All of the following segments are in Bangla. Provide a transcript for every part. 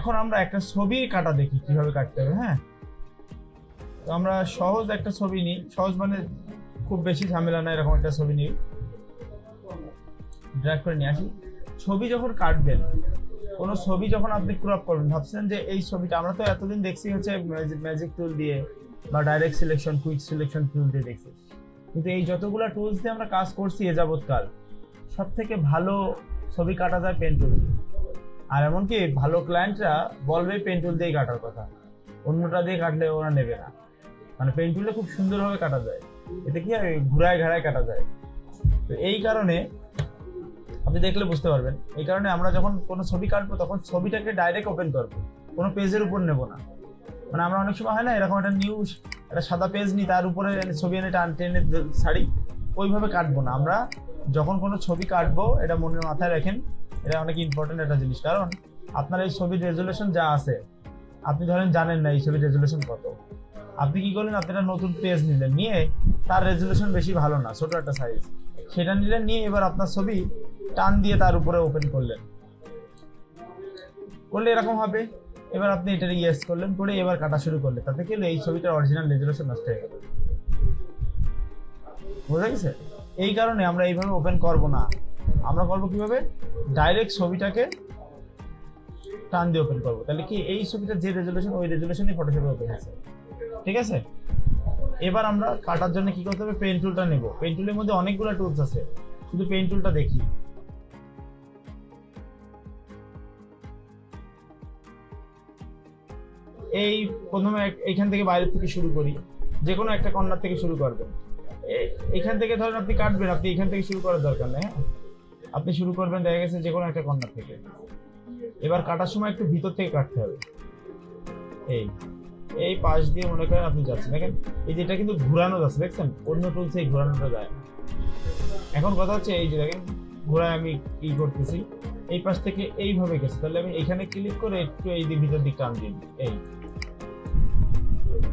এখন আমরা একটা ছবি কাটা দেখি কিভাবে কাটতে হবে। হ্যাঁ, তো আমরা সহজ একটা ছবি নিই, সহজ মানে খুব বেশি ঝামেলা না, এরকম একটা ছবি নিই, ড্র্যাগ করে নিয়ে আসি। ছবি যখন কাটবেন, কোনো ছবি যখন আপনি ক্রপ করবেন, ভাবছেন যে এই ছবিটা, আমরা তো এতদিন দেখছি হচ্ছে ম্যাজিক টুল দিয়ে বা direct selection, quick selection tool দিয়ে দেখছি, কিন্তু এই যতগুলো টুলস দিয়ে আমরা কাজ করছি এ যাবৎকাল, সব থেকে ভালো ছবি কাটা যায় পেন টুল দিয়ে। আর এমনকি ভালো ক্লায়েন্টরা বলবে পেন টুল দিয়েই কাটার কথা, অন্যটা দিয়ে কাটলে ওরা নেবে না। মানে পেন টুলে খুব সুন্দরভাবে কাটা যায়, এতে কি হয় ঘুরায় ঘাড়ায় কাটা যায়। তো এই কারণে আপনি দেখলে বুঝতে পারবেন, এই কারণে আমরা যখন কোনো ছবি কাটবো তখন ছবিটাকে ডাইরেক্ট ওপেন করবো, কোনো পেজের উপর নেব না। মানে আমরা অনেক সময় হয় না, এরকম একটা নিউজ, একটা সাদা পেজ নিই, তার উপরে ছবি এনে টেনে ছাড়ি, ওইভাবে কাটবো না। আমরা যখন কোনো ছবি কাটবো, এটা মনের মাথায় রাখেন, এটা অনেক ইম্পর্টেন্ট একটা জিনিস। কারণ আপনার এই ছবির রেজুলেশন যা আছে, আপনি ধরেন জানেন না এই ছবির রেজুলেশন কত, আপনি কি করলেন, আপনি একটা নতুন পেজ নিলেন, নিয়ে তার রেজুলেশন বেশি ভালো না, ছোট একটা সাইজ, সেটা নিলেন, নিয়ে এবার আপনার ছবি টান দিয়ে তার উপরে ওপেন করলেন, করলে এরকম হবে। এবার আপনি এটা ইয়েস করলেন, করে এবার কাটা শুরু করলেন, তাতে কি হলো, এই ছবিটার অরিজিনাল রেজুলেশন নষ্ট হয়ে গেল। বুঝা গেছে? এই কারণে আমরা এইভাবে ওপেন করব না, আমরা করবো কিভাবে, ডাইরেক্ট ছবিটাকে টান দিয়ে ওপেন করবো। তাহলে কি এই ছবিটার যে রেজুলেশন, ওই রেজুলেশনই ফটোশপে ওপেন আছে। ঠিক আছে? এবার আমরা কাটার জন্য কি করতে হবে, পেন টুলটা নেব। পেন টুলের মধ্যে অনেকগুলো টুলস আছে, শুধু পেন টুলটা দেখি। এই প্রথমে এইখান থেকে বাইরের থেকে শুরু করি, যে কোনো একটা কর্নার থেকে শুরু করবেন। এইখান থেকে ধরেন আপনি কাটবেন, আপনি এখান থেকে শুরু করার দরকার নেই। হ্যাঁ, আপনি শুরু করবেন দেখা গেছে যে কোনো একটা কর্নার থেকে। এবার কাটার সময় একটু ভিতর থেকে কাটতে হবে। এই পাশ দিয়ে মনে করেন আপনি যাচ্ছেন, দেখেন এই যেটা কিন্তু ঘুরানো যাচ্ছে, দেখছেন অন্য টুলসে এই ঘুরানোটা যায়। এখন কথা হচ্ছে, এই যে দেখেন ঘোরায় আমি কি করতেছি, এই পাশ থেকে এইভাবে গেছে, তাহলে আমি এখানে ক্লিক করে একটু এই দিক ভিতর দিক টান দিই,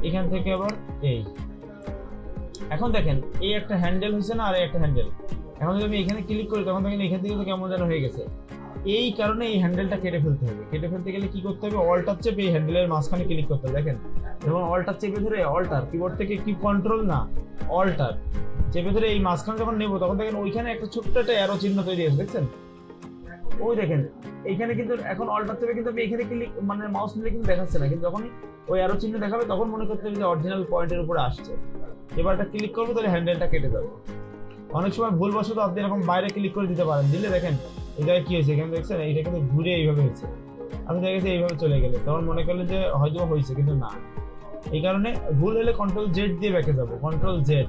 এখান থেকে আবার এখন দেখেন এই একটা হ্যান্ডেল হয়েছে না, আর একটা হ্যান্ডেল। এখন যদি আমি এখানে ক্লিক করি, তখন দেখেন এখান থেকে তো কেমন যেন হয়ে গেছে। এই কারণে এই হ্যান্ডেলটা কেটে ফেলতে হবে। কেটে ফেলতে গেলে কি করতে হবে, অল্টার চেপে এই হ্যান্ডেলের মাঝখানে ক্লিক করতে হবে। দেখেন যখন অল্টার চেপে ধরে, অল্টার কিবোর্ড থেকে কি কন্ট্রোল না, অল্টার চেপে ধরে এই মাঝখানে যখন নেবো, তখন দেখেন ওইখানে একটা ছোট্ট একটা অ্যারো চিহ্ন তৈরি হয়েছে, দেখছেন? ওই দেখেন এইখানে কিন্তু এখন অল্টার চেপে কিন্তু আমি এখানে ক্লিক, মানে মাউস নিলে কিন্তু দেখাচ্ছে না, কিন্তু যখন ওই অ্যারো চিহ্ন দেখাবে তখন মনে করতে হবে যে অরিজিনাল পয়েন্টের উপরে আসছে। এবার এটা ক্লিক করবো, তাহলে হ্যান্ডেলটা কেটে যাবে। অনেক সময় ভুলবশত আপনি এরকম বাইরে ক্লিক করে দিতে পারেন, দিলে দেখেন এই জায়গায় কি হয়েছে, এখানে দেখছেন এইটা কিন্তু ঘুরে এইভাবে হয়েছে, আপনি দেখেছেন এইভাবে চলে গেলে, তখন মনে করলেন যে হয়তো হয়েছে, কিন্তু না। এই কারণে ভুল হলে কন্ট্রোল জেড দিয়ে ব্যাকে যাবো, কন্ট্রোল জেড,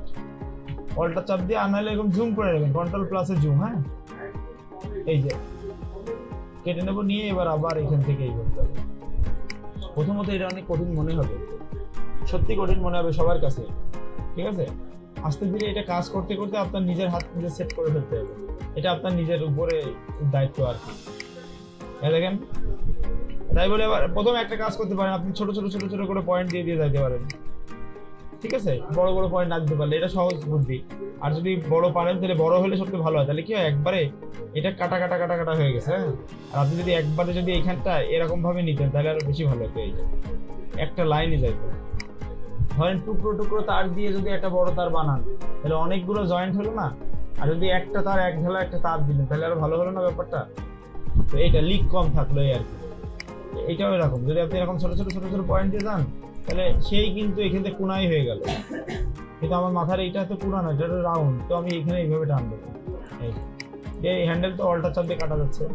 অল্টার চাপ দিয়ে, আর নাহলে এরকম জুম করে নেবেন, কন্ট্রোল প্লাসে জুম। হ্যাঁ, এই যে কেটে নেবো, নিয়ে এবার আবার এখান থেকে এই করতে হবে। প্রথমত এটা অনেক কঠিন মনে হবে, সত্যি কঠিন মনে হবে সবার কাছে, ঠিক আছে? আস্তে ধীরে এটা কাজ করতে করতে আপনার নিজের হাত নিজে সেট করে ফেলতে হবে, এটা আপনার নিজের উপরে দায়িত্ব আর কি। দেখেন, তাই বলে এবার প্রথমে একটা কাজ করতে পারেন, আপনি ছোট ছোট ছোট ছোট করে পয়েন্ট দিয়ে দিয়ে যাইতে পারেন, ঠিক আছে? বড় বড় পয়েন্ট না দিতে পারলে, এটা সহজ বুদ্ধি। আর যদি বড় পারেন তাহলে বড় হলে সবচেয়ে ভালো হয়, তাহলে কি হয়, একবারে এটা কাটা কাটা কাটা কাটা হয়ে গেছে। হ্যাঁ, আর আপনি যদি একবারে যদি এইখানটা এরকম ভাবে নিতেন, তাহলে আরো বেশি ভালো হতো। এই একটা লাইনে যাইতো, ধরেন টুকরো টুকরো তার দিয়ে যদি একটা বড় তার বানান, তাহলে অনেকগুলো জয়েন্ট হলো না? আর যদি একটা তার এক ঢালা একটা তার দিলেন, তাহলে আরো ভালো হলো না ব্যাপারটা? তো এইটা লিক কম থাকলো এই আর কি। এইটাও এরকম, যদি আপনি এরকম ছোট ছোট ছোট ছোট পয়েন্ট দিয়ে যান, তাহলে সেই কিন্তু এখান থেকে কোনাই হয়ে গেল। কিন্তু আমার মাথার এইটা তো পুরা না, এটা রাউন্ড, তো আমি এখানে এইভাবে টান দেবো। এই হ্যান্ডেল তো অল্টার চাপ দিয়ে কাটা যাচ্ছে।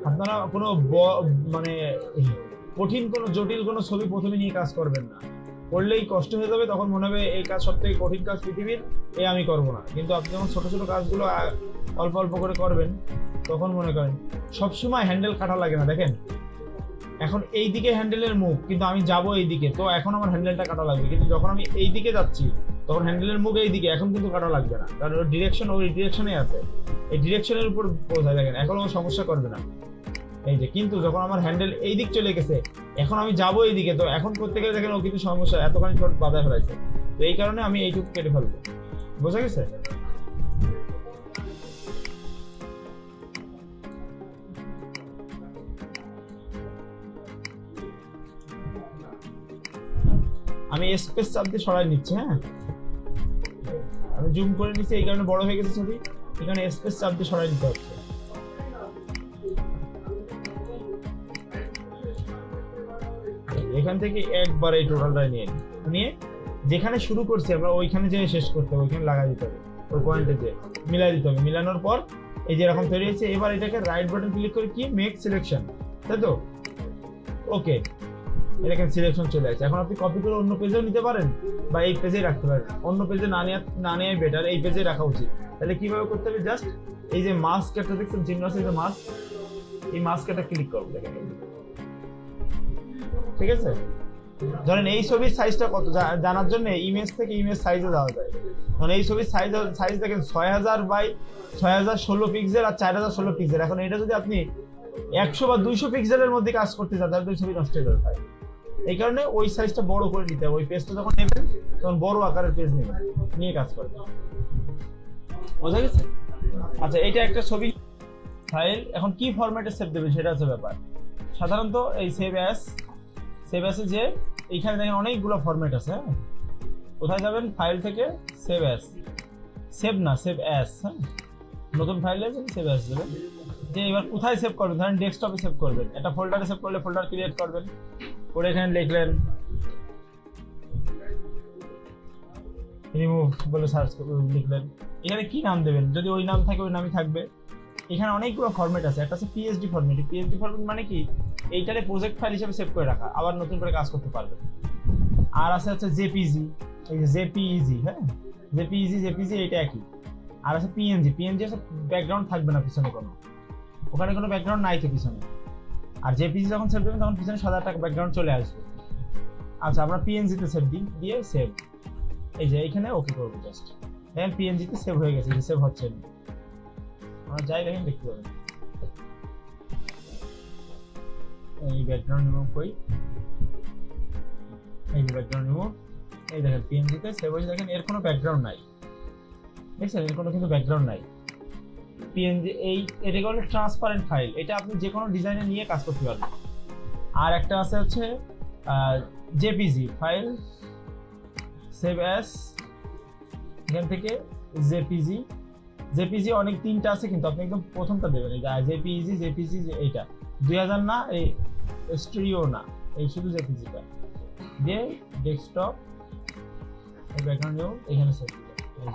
আপনারা কোনো মানে কঠিন কোনো জটিল কোনো ছবি প্রথমে নিয়ে কাজ করবেন না, করলেই কষ্ট হয়ে যাবে, তখন মনে হবে এই কাজ সব থেকে কঠিন কাজ পৃথিবীর, আমি করবো না। কিন্তু আপনি যখন ছোট ছোট কাজগুলো অল্প অল্প করে করবেন, তখন মনে করেন সবসময় হ্যান্ডেল কাটা লাগে না। দেখেন এখন এই দিকে হ্যান্ডেলের মুখ, কিন্তু আমি যাবো এই দিকে, তো এখন আমার হ্যান্ডেলটা কাটা লাগবে। কিন্তু যখন আমি এই দিকে যাচ্ছি, তখন হ্যান্ডেলের মুখ এই দিকে, এখন কিন্তু কাটা লাগবে না, কারণ ওর ডিরেকশন ওই ডিরেকশনে আছে, এই ডিরেকশনের উপর বোঝায়। দেখেন এখন কোনো সমস্যা করবে না, এই যে। কিন্তু যখন আমার হ্যান্ডেল এই দিক চলে গেছে, এখন আমি যাবো এই দিকে, তো এখন করতে গেলে দেখেন ও কিন্তু সমস্যা, এতখানি ছোট বাধা ফেলাইছে। তো এই কারণে আমি এইটুকু কেটে ফেলবো। বোঝা গেছে? আমি স্পেস চাপ দিয়ে সরাই নিচ্ছি। হ্যাঁ, আমি জুম করে নিচ্ছি, এই কারণে বড় হয়ে গেছে ছবি। এখানে স্পেস চাপ দিয়ে সরাই নিতে হচ্ছে। এখান থেকে একবার এই টোটালটা নিয়ে যেখানে শুরু করছি আমরা ওইখানে যে শেষ করতে হবে, ওইখানে লাগাই দিতে হবে, ওই পয়েন্টে যে মিলাই দিতে হবে। মিলানোর পর এই যে এরকম তৈরি হয়েছে। এবার এটাকে রাইট বাটন ক্লিক করে কি মেক সিলেকশন, তাই তো? ওকে, এটাকে সিলেকশন চলে আসছে। এখন আপনি কপি করে অন্য পেজেও নিতে পারেন বা এই পেজেই রাখতে পারেন। অন্য পেজে না নেওয়াই বেটার, এই পেজে রাখা উচিত। তাহলে কিভাবে করতে হবে, জাস্ট এই যে মাস্ক একটা দেখছেন চিহ্ন আছে, এই যে মাস্ক, এই মাস্কটা ক্লিক করব, দেখেন। ঠিক আছে, ধরেন এই ছবির সাইজটা কত জানার জন্য ইমেজ থেকে ইমেজ সাইজে যাওয়া যায়। মানে এই ছবির সাইজ দেখেন 6000 বাই 6016 পিক্সেল আর 4016 পিক্সেল। এখন এটা যদি আপনি 100 বা 200 পিক্সেলের মধ্যে কাজ করতে চান তাহলে ছবি নষ্ট হয়ে যাবে। এই কারণে ওই সাইজটা বড় করে নিতে হবে। ওই পেজটা যখন নেবেন তখন বড় আকারের পেজ নেবেন, নিয়ে কাজ করবেন। বোঝা গেছে? আচ্ছা, এটা একটা ছবি ফাইল। এখন কি ফরম্যাটে সেভ দেবেন সেটা হচ্ছে ব্যাপার। সাধারণত এই সেভ অ্যাসে যে এইখানে দেখেন অনেকগুলো ফরম্যাট আছে। কোথায় যাবেন, ফাইল থেকে সেভ অ্যাস, সেভ অ্যাস। হ্যাঁ, নতুন ফাইলে সেভ অ্যাস দেবেন। যে এবার কোথায় সেভ করবেন, ধরেন ডেস্কটপে সেভ করবেন, একটা ফোল্ডারে সেভ করলে ফোল্ডার ক্রিয়েট করবেন, করে এখানে লিখলেন রিমুভ বলে সার্চ লিখলেন। এখানে কি নাম দেবেন, যদি ওই নাম থাকে ওই নামই থাকবে। এখানে অনেকগুলো ফরম্যাট আছে। একটা আছে পিএসডি ফরম্যাট। পিএসডি ফরম্যাট মানে কি, এইটারে প্রজেক্ট ফাইল হিসেবে সেভ করে রাখা, আবার নতুন করে কাজ করতে পারবেন। আর আছে হচ্ছে জেপিজি, এই যে জেপিইজি। হ্যাঁ, জেপিজি এটা একই। আর আছে পিএনজি আছে ব্যাকগ্রাউন্ড থাকবে না পিছনে কোনো, ওখানে কোনো ব্যাকগ্রাউন্ড নাই তো পিছনে। আর জেপিজি যখন সেভ দেবেন তখন পিছনে সাদা একটা ব্যাকগ্রাউন্ড চলে আসবে। আচ্ছা, আমরা পিএনজিতে সেভ দিয়ে সেভ, এই যে এইখানে ওকে করবো জাস্ট। দেখেন পিএনজিতে সেভ হয়ে গেছে, সেভ হচ্ছে না। আমরা যাই দেখেন দেখতে পাবেন। এই ব্যাকগ্রাউন্ড রিমুভ করি, এই যে ব্যাকগ্রাউন্ড রিমুভ, এই দেখেন পিএনজিতে সেভ হয়েছে। দেখেন এর কোনো ব্যাকগ্রাউন্ড নাই, দেখছেন এর কোনো কিন্তু ব্যাকগ্রাউন্ড নাই। পিএনজি এটাকে বলে ট্রান্সপারেন্ট ফাইল। এটা আপনি যে কোনো ডিজাইনে নিয়ে কাজ করতে পারবেন। আর একটা আছে হচ্ছে জেপিজি ফাইল, সেভ অ্যাস, এখান থেকে জেপিজি অনেক তিনটা আছে, কিন্তু আপনি একদম প্রথমটা দেবেন। এই জেপিজি এইটা 2000 না, এই স্টুডিও না, এই শুধু জেপিজিটা দিয়ে ডেস্কটপ, এই ব্যাকগ্রাউন্ড এখানে সেভ দিবেন। এই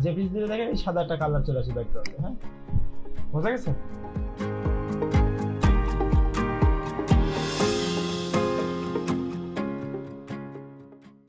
জেপিজি দিলে দেখেন এই সাদা একটা কালার চলে আসে ব্যাকগ্রাউন্ডে। হ্যাঁ, বোঝা গেছে?